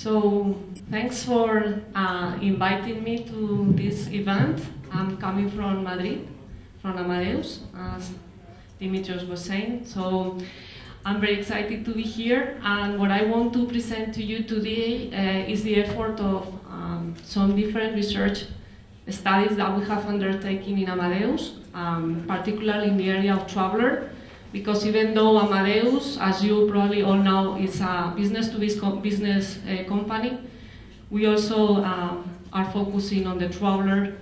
So thanks for inviting me to this event. I'm coming from Madrid, from Amadeus, as Dimitrios was saying. So I'm very excited to be here, and what I want to present to you today is the effort of some different research studies that we have undertaken in Amadeus, particularly in the area of traveler, because even though Amadeus, as you probably all know, is a business-to-business company, we also are focusing on the traveler,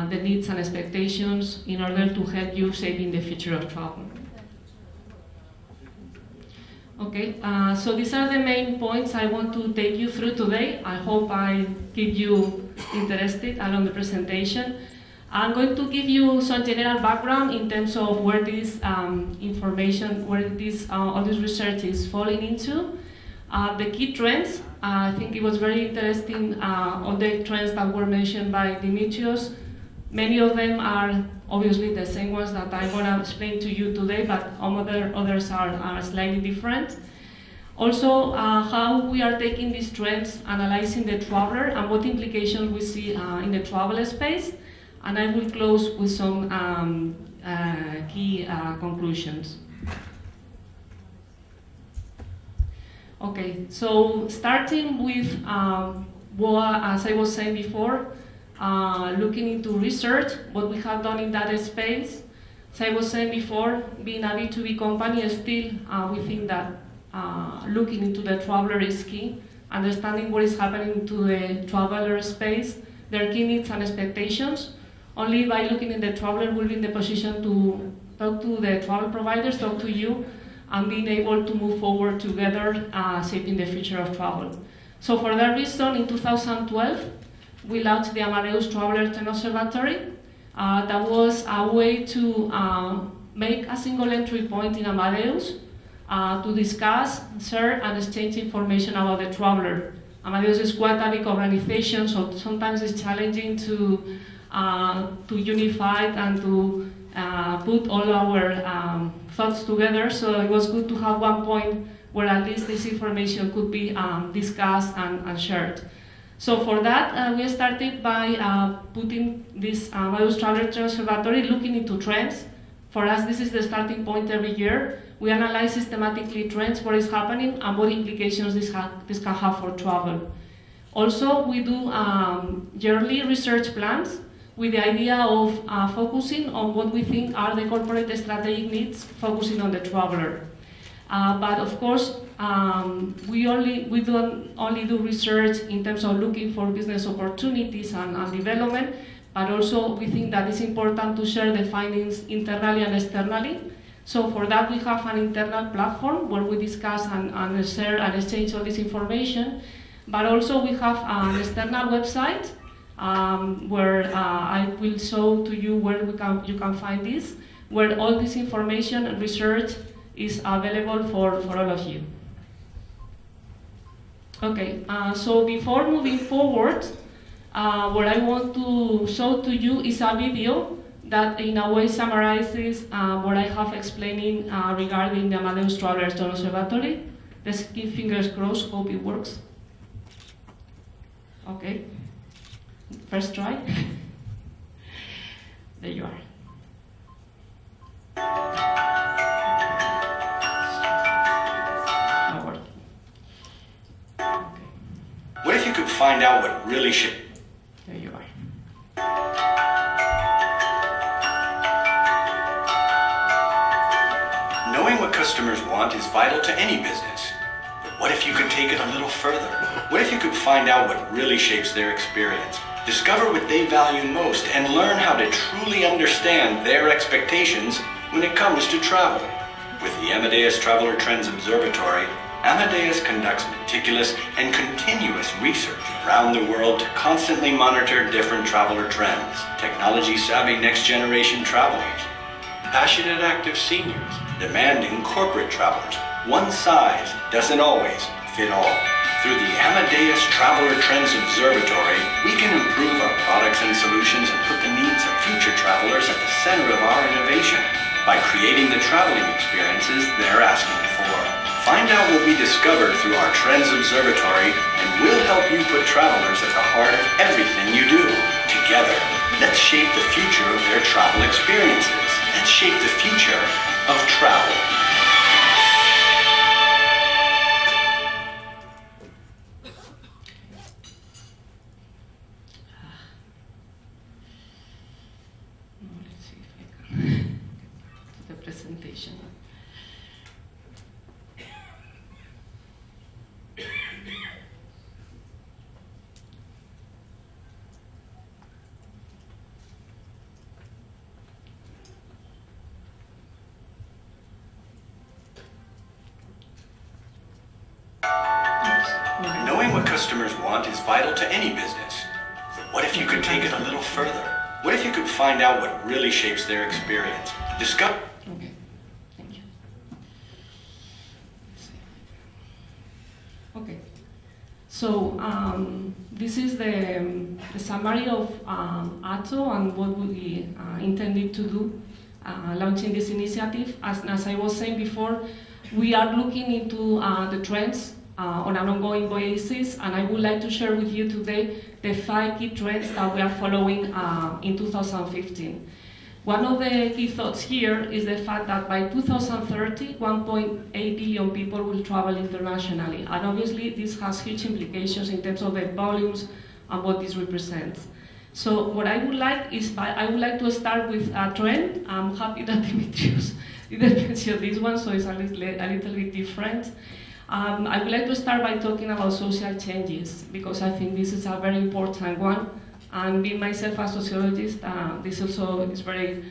the needs and expectations in order to help you shaping the future of travel. Okay, so these are the main points I want to take you through today. I hope I keep you interested along the presentation. I'm going to give you some general background in terms of where this information, where this all this research is falling into. The key trends, I think it was very interesting, all the trends that were mentioned by Dimitrios. Many of them are obviously the same ones that I'm going to explain to you today, but others are slightly different. Also, how we are taking these trends, analyzing the traveler, and what implications we see in the travel space. And I will close with some key conclusions. Okay, so starting with as I was saying before, looking into research, what we have done in that space. As I was saying before, being a B2B company, still we think that looking into the traveler is key, understanding what is happening to the traveler space, their key needs and expectations. Only by looking in the traveler will be in the position to talk to the travel providers, talk to you, and being able to move forward together, shaping the future of travel. So for that reason, in 2012, we launched the Amadeus Traveler Trend Observatory. That was a way to make a single entry point in Amadeus to discuss, share, and exchange information about the traveler. Amadeus is quite a big organization, so sometimes it's challenging to unify and to put all our thoughts together. So it was good to have one point where at least this information could be discussed and shared. So for that, we started by putting this Amadeus Traveler Trend Observatory, looking into trends. For us, this is the starting point every year. We analyze systematically trends, what is happening, and what implications this can have for travel. Also, we do yearly research plans with the idea of focusing on what we think are the corporate strategic needs, focusing on the traveler. But of course, we don't only do research in terms of looking for business opportunities and development, but also we think that it's important to share the findings internally and externally. So for that, we have an internal platform where we discuss and share and exchange all this information. But also we have an external website where I will show to you where you can find this, where all this information and research is available for all of you. Okay, so before moving forward, what I want to show to you is a video that in a way summarizes what I have explaining regarding the Amadeus Traveler Trend Observatory. Let's keep fingers crossed, hope it works. Okay, first try. There you are. Not working. Okay. What if you could find out what really should... There you are. Knowing what customers want is vital to any business. But what if you could take it a little further? What if you could find out what really shapes their experience? Discover what they value most and learn how to truly understand their expectations when it comes to travel. With the Amadeus Traveler Trends Observatory, Amadeus conducts meticulous and continuous research around the world to constantly monitor different traveler trends, technology-savvy next-generation travelers, passionate active seniors, demanding corporate travelers. One size doesn't always fit all. Through the Amadeus Traveler Trends Observatory, we can improve our products and solutions and put the needs of future travelers at the center of our innovation by creating the traveling experiences they're asking for. Find out what we discovered through our Trends Observatory, and we'll help you put travelers at the heart of everything you do. Together, let's shape the future of their travel experiences. Let's shape the future of travel. Let's see if I can get to the presentation. Knowing what customers want is vital to any business. But what if you could take it a little further? What if you could find out what really shapes their experience? Discover. Okay, thank you. Okay, so this is the summary of ATO and what we intended to do launching this initiative. As I was saying before, we are looking into the trends on an ongoing basis, and I would like to share with you today the 5 key trends that we are following in 2015. One of the key thoughts here is the fact that by 2030, 1.8 billion people will travel internationally, and obviously this has huge implications in terms of the volumes and what this represents. So what I would like is, I would like to start with a trend. I'm happy that Dimitrios didn't mention this one, so it's a little bit different. I would like to start by talking about social changes, because I think this is a very important one, and being myself a sociologist, this also is very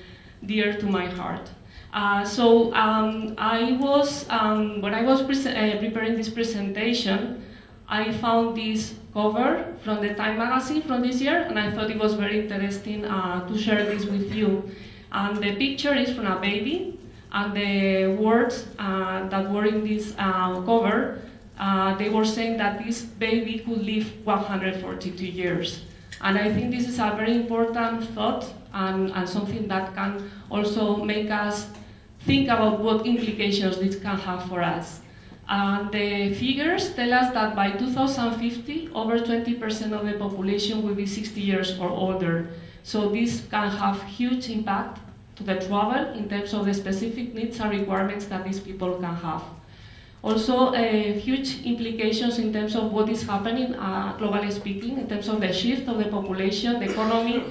dear to my heart. When I was preparing this presentation, I found this cover from the Time magazine from this year, and I thought it was very interesting to share this with you. And the picture is from a baby, and the words that were in this cover, they were saying that this baby could live 142 years. And I think this is a very important thought, and something that can also make us think about what implications this can have for us. The figures tell us that by 2050, over 20% of the population will be 60 years or older. So this can have huge impact to the travel in terms of the specific needs and requirements that these people can have. Also, huge implications in terms of what is happening, globally speaking, in terms of the shift of the population, the economy.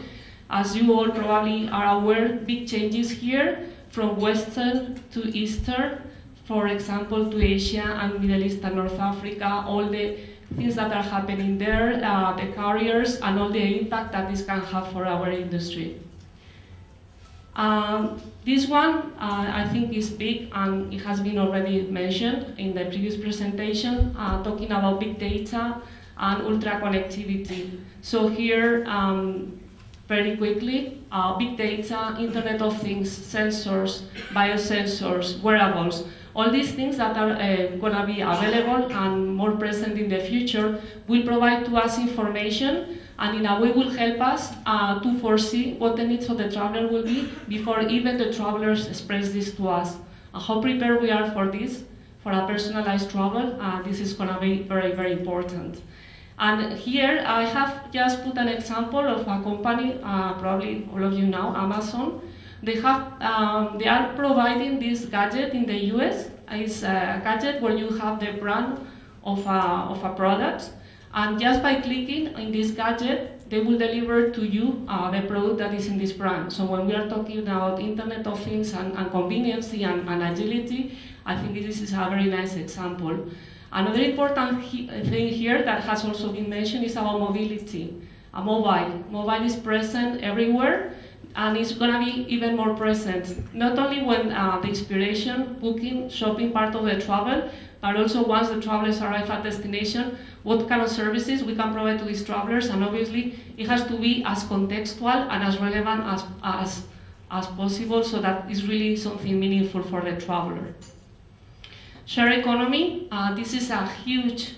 As you all probably are aware, big changes here from Western to Eastern, for example, to Asia and Middle East and North Africa, all the things that are happening there, the carriers, and all the impact that this can have for our industry. This one, I think, is big, and it has been already mentioned in the previous presentation, talking about big data and ultra connectivity. So here, very quickly, big data, Internet of Things, sensors, biosensors, wearables, all these things that are going to be available and more present in the future will provide to us information, and in a way will help us to foresee what the needs of the traveler will be before even the travelers express this to us. And how prepared we are for this, for a personalized travel, this is going to be very, very important. And here I have just put an example of a company, probably all of you know, Amazon. They are providing this gadget in the US. It's a gadget where you have the brand of a product, and just by clicking in this gadget, they will deliver to you the product that is in this brand. So when we are talking about Internet of Things and convenience and agility, I think this is a very nice example. Another important thing here that has also been mentioned is about mobility. Mobile. Mobile is present everywhere, and it's going to be even more present, not only when the inspiration, booking, shopping part of the travel, but also once the travelers arrive at destination, what kind of services we can provide to these travelers, and obviously it has to be as contextual and as relevant as possible, so that it's really something meaningful for the traveler. Share economy, this is a huge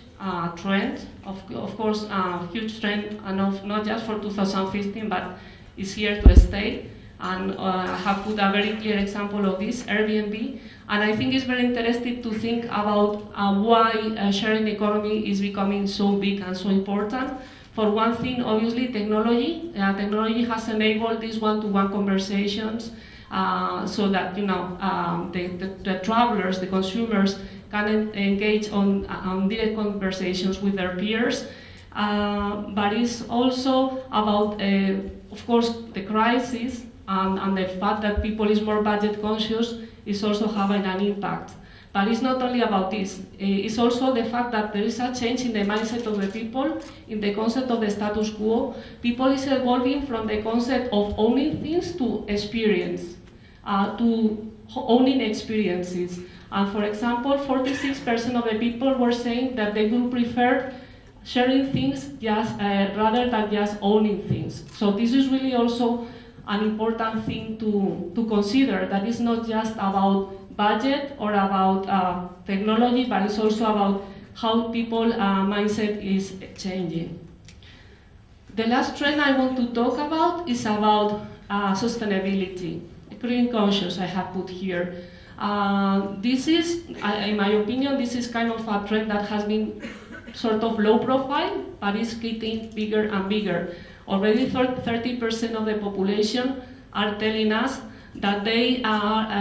trend, of course, a huge trend, and not just for 2015, but is here to stay. And I have put a very clear example of this, Airbnb. And I think it's very interesting to think about why sharing economy is becoming so big and so important. For one thing, obviously, technology. Technology has enabled these one-to-one conversations so that the travelers, the consumers, can engage on direct conversations with their peers. But it's also about, of course, the crisis and the fact that people is more budget conscious is also having an impact. But it's not only about this, it's also the fact that there is a change in the mindset of the people, in the concept of the status quo. People is evolving from the concept of owning things to experience, to owning experiences. And for example, 46% of the people were saying that they would prefer sharing things just, rather than just owning things. So this is really also an important thing to consider, that it's not just about budget or about technology, but it's also about how people mindset is changing. The last trend I want to talk about is about sustainability. Green conscious I have put here. This is, in my opinion, this is kind of a trend that has been sort of low profile, but it's getting bigger and bigger. Already 30% of the population are telling us that they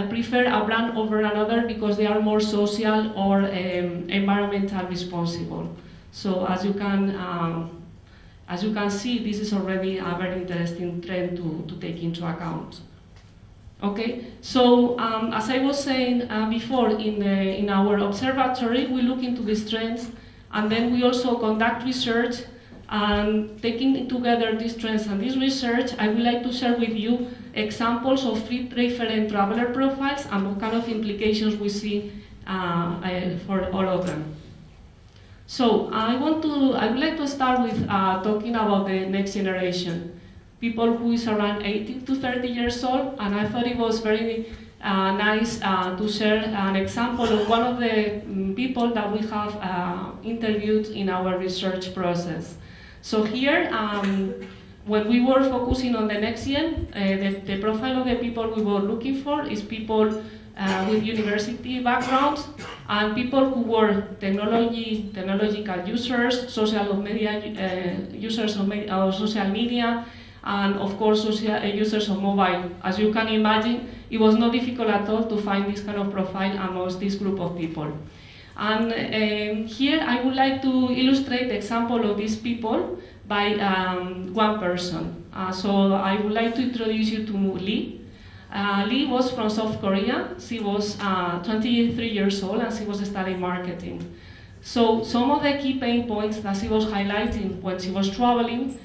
prefer a brand over another because they are more social or environmental responsible. So as you can see, this is already a very interesting trend to take into account. Okay, so as I was saying before, in our observatory, we look into these trends, and then we also conduct research. And taking together these trends and this research, I would like to share with you examples of 3 different traveler profiles and what kind of implications we see for all of them. So I would like to start with talking about the next generation, people who is around 18 to 30 years old, and I thought it was very nice to share an example of one of the people that we have interviewed in our research process. So here, when we were focusing on the next gen, the profile of the people we were looking for is people with university backgrounds and people who were technological users, social media users of social media, and of course users of mobile. As you can imagine, it was not difficult at all to find this kind of profile amongst this group of people. And here I would like to illustrate the example of these people by one person. So I would like to introduce you to Lee. Lee was from South Korea. She was 23 years old and she was studying marketing. So some of the key pain points that she was highlighting when she was traveling,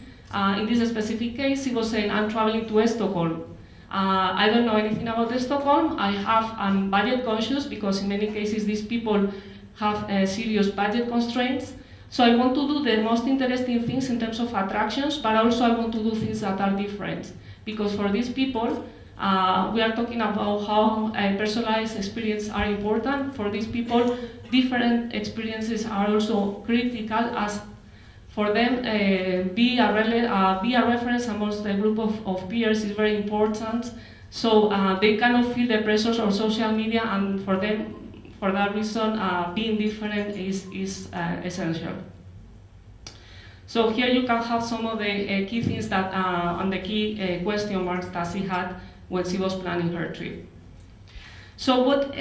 in this specific case, she was saying, I'm traveling to Stockholm. I don't know anything about Stockholm. I'm budget conscious because in many cases these people have serious budget constraints. So I want to do the most interesting things in terms of attractions, but also I want to do things that are different. Because for these people, we are talking about how personalized experiences are important. For these people, different experiences are also critical, as for them, be a reference amongst the group of peers is very important. So they cannot feel the pressures of social media, and for them, for that reason, being different is essential. So here you can have some of the key things that, and the key question marks that she had when she was planning her trip. So what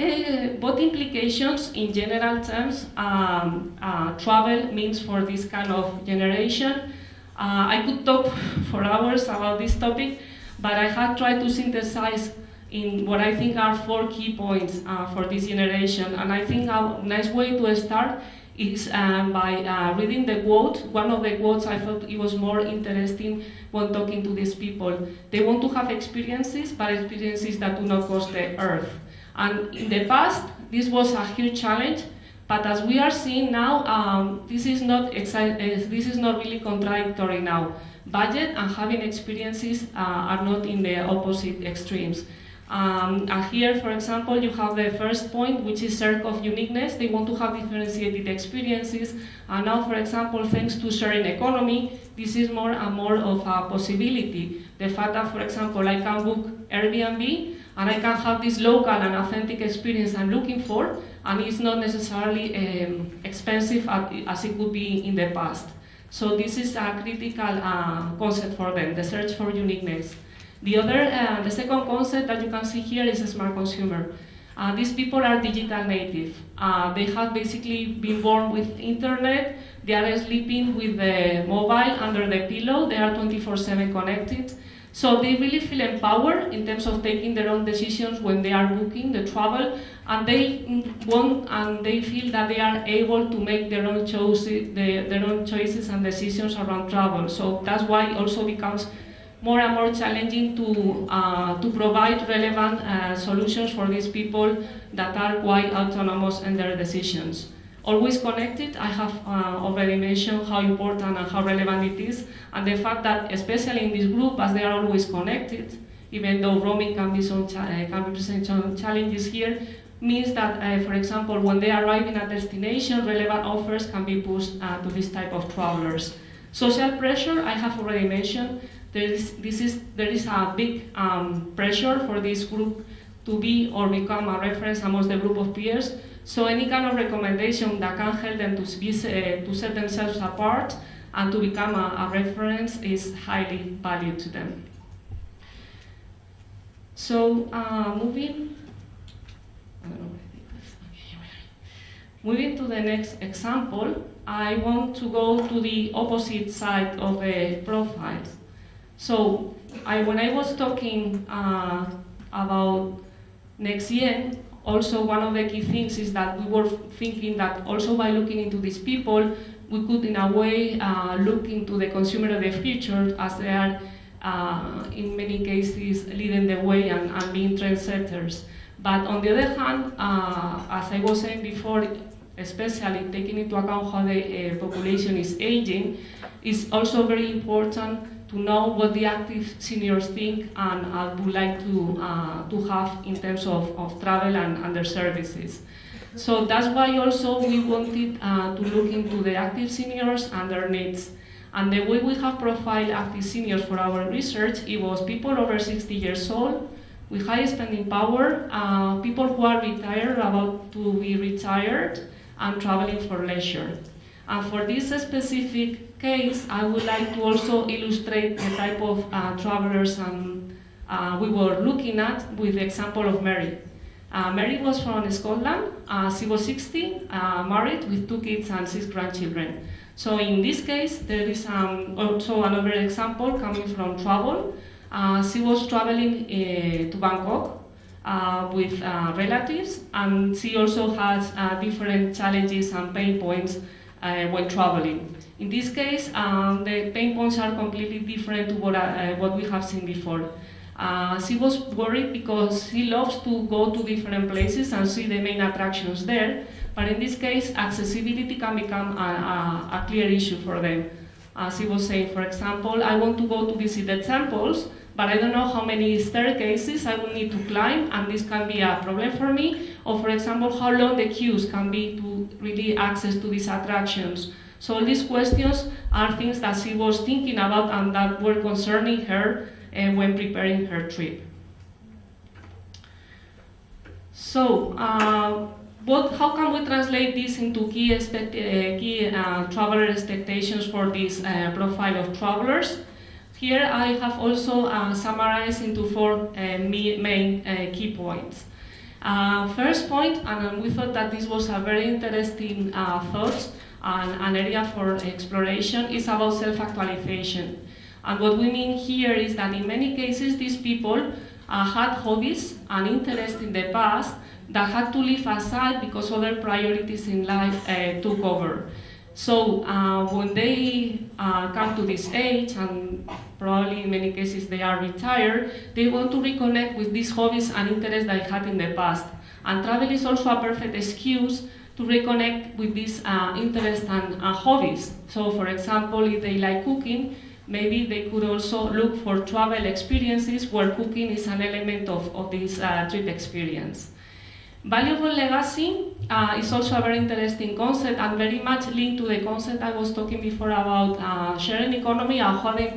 implications in general terms travel means for this kind of generation? I could talk for hours about this topic, but I have tried to synthesize in what I think are 4 key points for this generation. And I think a nice way to start is by reading the quote. One of the quotes I thought it was more interesting when talking to these people. They want to have experiences, but experiences that do not cost the earth. And in the past, this was a huge challenge, but as we are seeing now, this is not really contradictory now. Budget and having experiences are not in the opposite extremes. And here, for example, you have the first point, which is circle of uniqueness. They want to have differentiated experiences. And now, for example, thanks to sharing economy, this is more and more of a possibility. The fact that, for example, I can book Airbnb and I can have this local and authentic experience I'm looking for, and it's not necessarily expensive as it could be in the past. So this is a critical concept for them, the search for uniqueness. The second concept that you can see here is a smart consumer. These people are digital native. They have basically been born with internet. They are sleeping with the mobile under the pillow. They are 24/7 connected. So they really feel empowered in terms of taking their own decisions when they are booking the travel, and they feel that they are able to make their own choices and decisions around travel. So that's why it also becomes more and more challenging to provide relevant solutions for these people that are quite autonomous in their decisions. Always connected, I have already mentioned how important and how relevant it is, and the fact that, especially in this group, as they are always connected, even though roaming can present some challenges here, means that, for example, when they arrive in a destination, relevant offers can be pushed to this type of travelers. Social pressure, I have already mentioned. There is a big pressure for this group to be or become a reference amongst the group of peers. So any kind of recommendation that can help them to set themselves apart and to become a reference is highly valued to them. So moving to the next example, I want to go to the opposite side of the profiles. So when I was talking about next year, also one of the key things is that we were thinking that also by looking into these people, we could in a way look into the consumer of the future, as they are in many cases leading the way and being trendsetters. But on the other hand, as I was saying before, especially taking into account how the population is aging, it's also very important to know what the active seniors think and would like to have in terms of travel and their services. So that's why also we wanted to look into the active seniors and their needs. And the way we have profiled active seniors for our research, it was people over 60 years old, with high spending power, people who are retired, about to be retired, and traveling for leisure. And for this specific case, I would like to also illustrate the type of travelers we were looking at with the example of Mary. Mary was from Scotland. She was 60, married with 2 kids and 6 grandchildren. So in this case, there is also another example coming from travel. She was traveling to Bangkok with relatives, and she also has different challenges and pain points when traveling. In this case, the pain points are completely different to what we have seen before. She was worried because she loves to go to different places and see the main attractions there, but in this case, accessibility can become a clear issue for them. She was saying, for example, I want to go to visit the temples, but I don't know how many staircases I will need to climb, and this can be a problem for me. Or, for example, how long the queues can be to really access to these attractions. So all these questions are things that she was thinking about and that were concerning her when preparing her trip. So, how can we translate this into key traveler expectations for this profile of travelers? Here I have also summarized into 4 main key points. First point, and we thought that this was a very interesting thought and an area for exploration, is about self-actualization. And what we mean here is that in many cases these people had hobbies and interests in the past that had to leave aside because other priorities in life took over. So when they come to this age, and probably in many cases they are retired, they want to reconnect with these hobbies and interests they had in the past. And travel is also a perfect excuse to reconnect with these interests and hobbies. So for example, if they like cooking, maybe they could also look for travel experiences where cooking is an element of this trip experience. Valuable legacy is also a very interesting concept and very much linked to the concept I was talking before about sharing economy and how the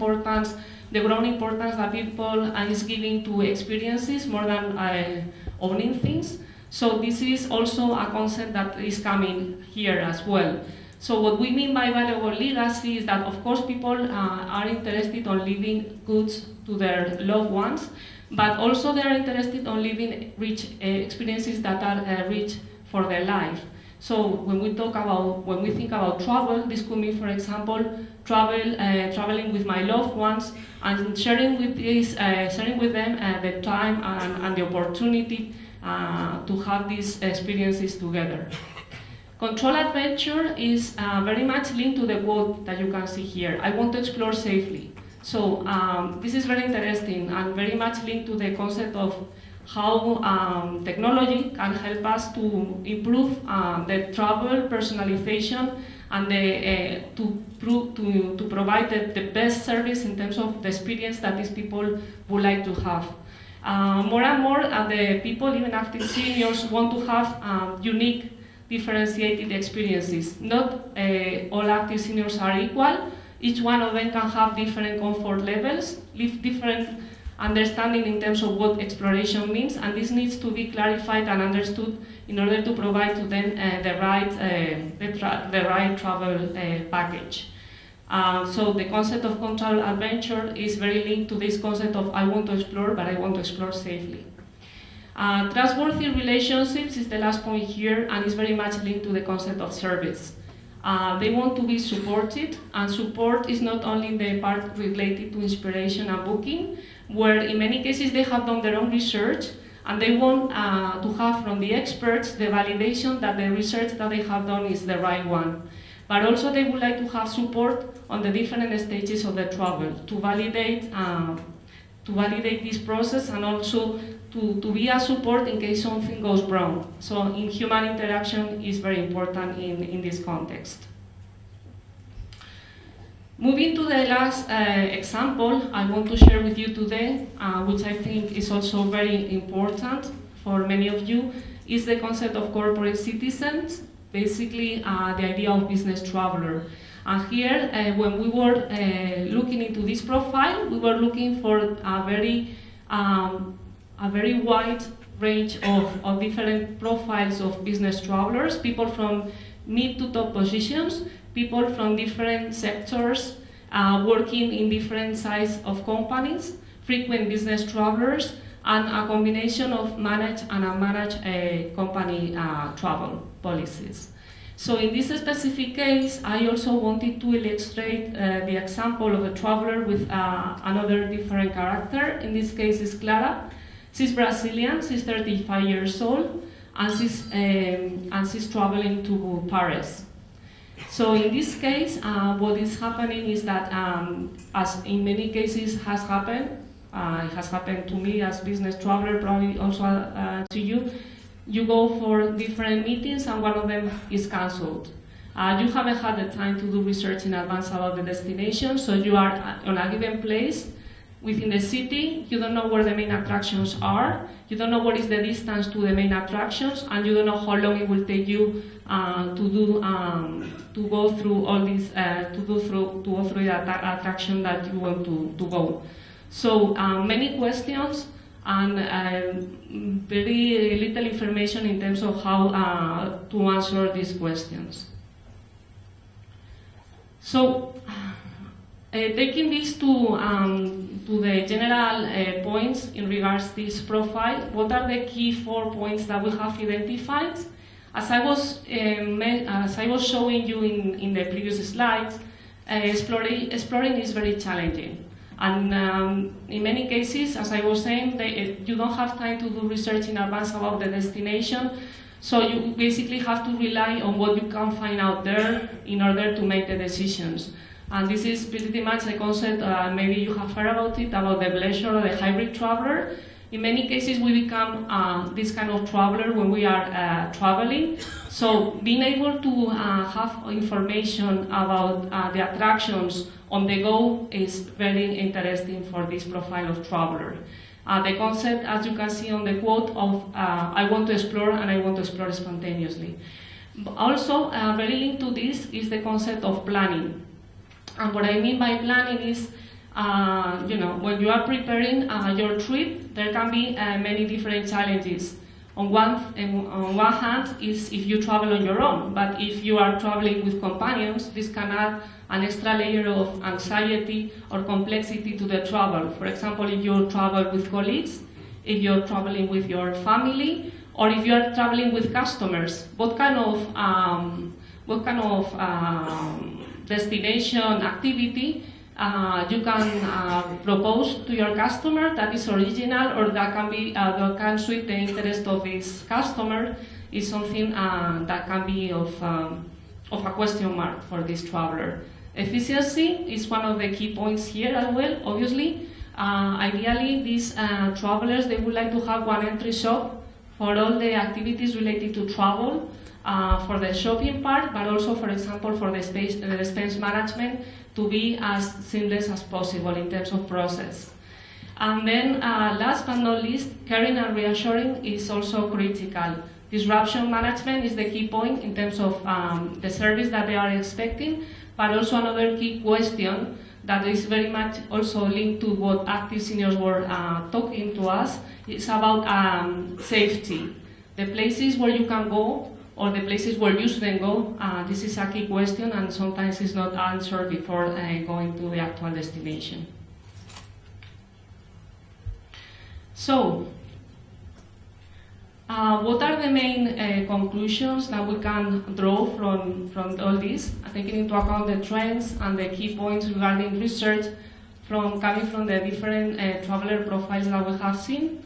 growing importance that people is giving to experiences more than owning things. So this is also a concept that is coming here as well. So what we mean by valuable legacy is that, of course, people are interested in leaving goods to their loved ones, but also they are interested in living rich experiences that are rich for their life. So when we think about travel, this could mean, for example, traveling with my loved ones and sharing with them the time and the opportunity to have these experiences together. Control adventure is very much linked to the quote that you can see here. I want to explore safely. So this is very interesting and very much linked to the concept of how technology can help us to improve the travel personalization and to provide the best service in terms of the experience that these people would like to have. More and more, the people, even active seniors, want to have unique, differentiated experiences. Not all active seniors are equal. Each one of them can have different comfort levels, different understanding in terms of what exploration means, and this needs to be clarified and understood in order to provide to them the right travel package. So the concept of control adventure is very linked to this concept of I want to explore, but I want to explore safely. Trustworthy relationships is the last point here, and is very much linked to the concept of service. They want to be supported, and support is not only the part related to inspiration and booking, where in many cases they have done their own research, and they want to have from the experts the validation that the research that they have done is the right one. But also they would like to have support on the different stages of the travel to validate this process, and also to be a support in case something goes wrong. So in human interaction is very important in this context. Moving to the last example I want to share with you today, which I think is also very important for many of you, is the concept of corporate citizens, basically the idea of business traveler. And here, when we were looking into this profile, we were looking for a very wide range of different profiles of business travelers, people from mid to top positions, people from different sectors, working in different size of companies, frequent business travelers, and a combination of managed and unmanaged company travel policies. So in this specific case, I also wanted to illustrate the example of a traveler with another different character. In this case is Clara. She's Brazilian, she's 35 years old, and she's traveling to Paris. So in this case, what is happening is that, as in many cases has happened, it has happened to me as business traveler, probably also to you, you go for different meetings and one of them is cancelled. You haven't had the time to do research in advance about the destination, so you are on a given place within the city, you don't know where the main attractions are, you don't know what is the distance to the main attractions, and you don't know how long it will take you to go through all these, to go through the attraction that you want to go. So many questions and very little information in terms of how to answer these questions. So taking this to the general points in regards to this profile, what are the key 4 points that we have identified? As I was showing you in the previous slides, exploring is very challenging. And in many cases, as I was saying, you don't have time to do research in advance about the destination, so you basically have to rely on what you can find out there in order to make the decisions. And this is pretty much a concept, maybe you have heard about it, about the bleisure or the hybrid traveler. In many cases, we become this kind of traveler when we are traveling. So being able to have information about the attractions on the go is very interesting for this profile of traveler. The concept, as you can see on the quote, of I want to explore and I want to explore spontaneously. Also, very linked to this is the concept of planning. And what I mean by planning is, when you are preparing your trip, there can be many different challenges. On one hand is if you travel on your own, but if you are traveling with companions, this can add an extra layer of anxiety or complexity to the travel. For example, if you travel with colleagues, if you're traveling with your family, or if you are traveling with customers, what kind of destination activity you can propose to your customer that is original or that can suit the interest of this customer is something that can be of a question mark for this traveler. Efficiency is one of the key points here as well, obviously. Ideally, these travelers, they would like to have one entry shop for all the activities related to travel, for the shopping part, but also, for example, for the expense management to be as seamless as possible in terms of process. And then, last but not least, caring and reassuring is also critical. Disruption management is the key point in terms of the service that they are expecting, but also another key question that is very much also linked to what active seniors were talking to us is about safety. The places where you can go or the places where you shouldn't go, this is a key question and sometimes it's not answered before going to the actual destination. So, what are the main conclusions that we can draw from all this, taking into account the trends and the key points regarding research coming from the different traveler profiles that we have seen?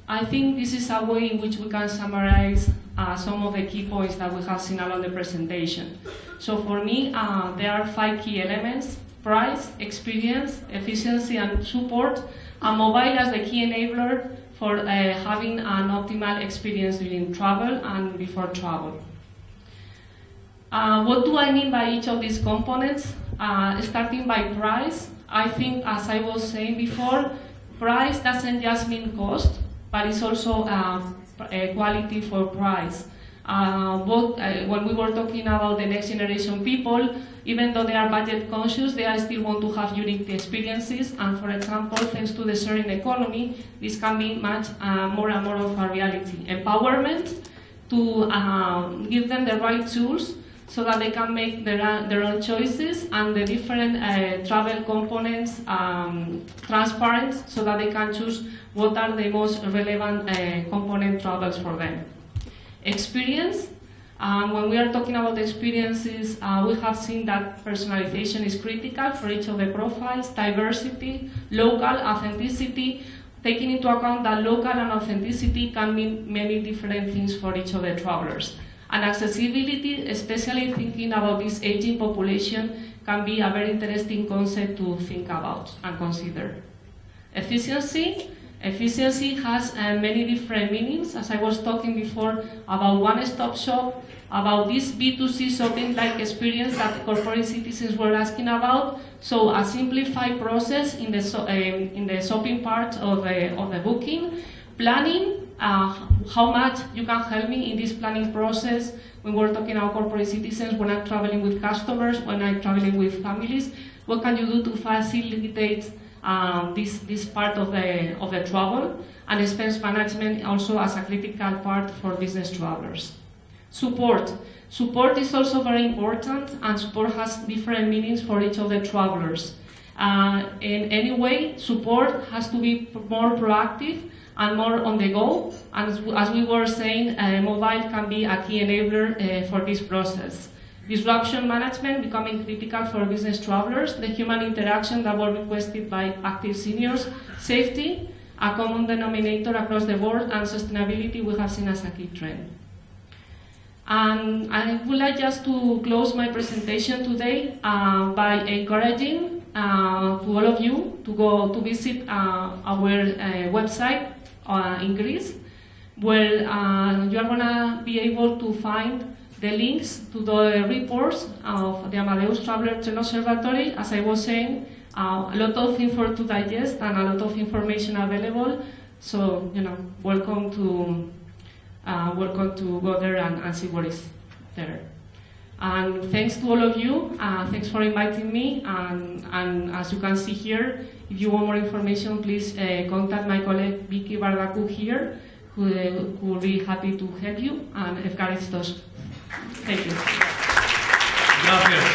I think this is a way in which we can summarize some of the key points that we have seen along the presentation. So for me, there are 5 key elements: price, experience, efficiency and support, and mobile as the key enabler for having an optimal experience during travel and before travel. What do I mean by each of these components? Starting by price, I think, as I was saying before, price doesn't just mean cost, but it's also quality for price. When we were talking about the next generation people, even though they are budget conscious, they still want to have unique experiences. And for example, thanks to the sharing economy, this can be much more and more of a reality. Empowerment to give them the right tools so that they can make their own choices, and the different travel components transparent so that they can choose what are the most relevant component travels for them. Experience. When we are talking about experiences, we have seen that personalization is critical for each of the profiles, diversity, local, authenticity, taking into account that local and authenticity can mean many different things for each of the travelers. And accessibility, especially thinking about this aging population, can be a very interesting concept to think about and consider. Efficiency. Efficiency has many different meanings, as I was talking before about one-stop shop, about this B2C shopping-like experience that corporate citizens were asking about. So a simplified process in the shopping part of the booking. Planning, how much you can help me in this planning process when we're talking about corporate citizens, when I'm traveling with customers, when I'm traveling with families. What can you do to facilitate this part of the travel? And expense management also as a critical part for business travelers. Support. Support is also very important, and support has different meanings for each of the travelers. In any way, support has to be more proactive and more on the go. And as we were saying, mobile can be a key enabler for this process. Disruption management becoming critical for business travelers, the human interaction that were requested by active seniors, safety, a common denominator across the board, and sustainability we have seen as a key trend. And I would like just to close my presentation today by encouraging to all of you to go to visit our website in Greece, where you are going to be able to find the links to the reports of the Amadeus Traveler Trend Observatory. As I was saying, A lot of info to digest and a lot of information available. So, welcome to go there and see what is there. And thanks to all of you. Thanks for inviting me. And as you can see here, if you want more information, please contact my colleague Vicky Bardacu here, who will be happy to help you. And Evkaristos. Thank you. Gracias.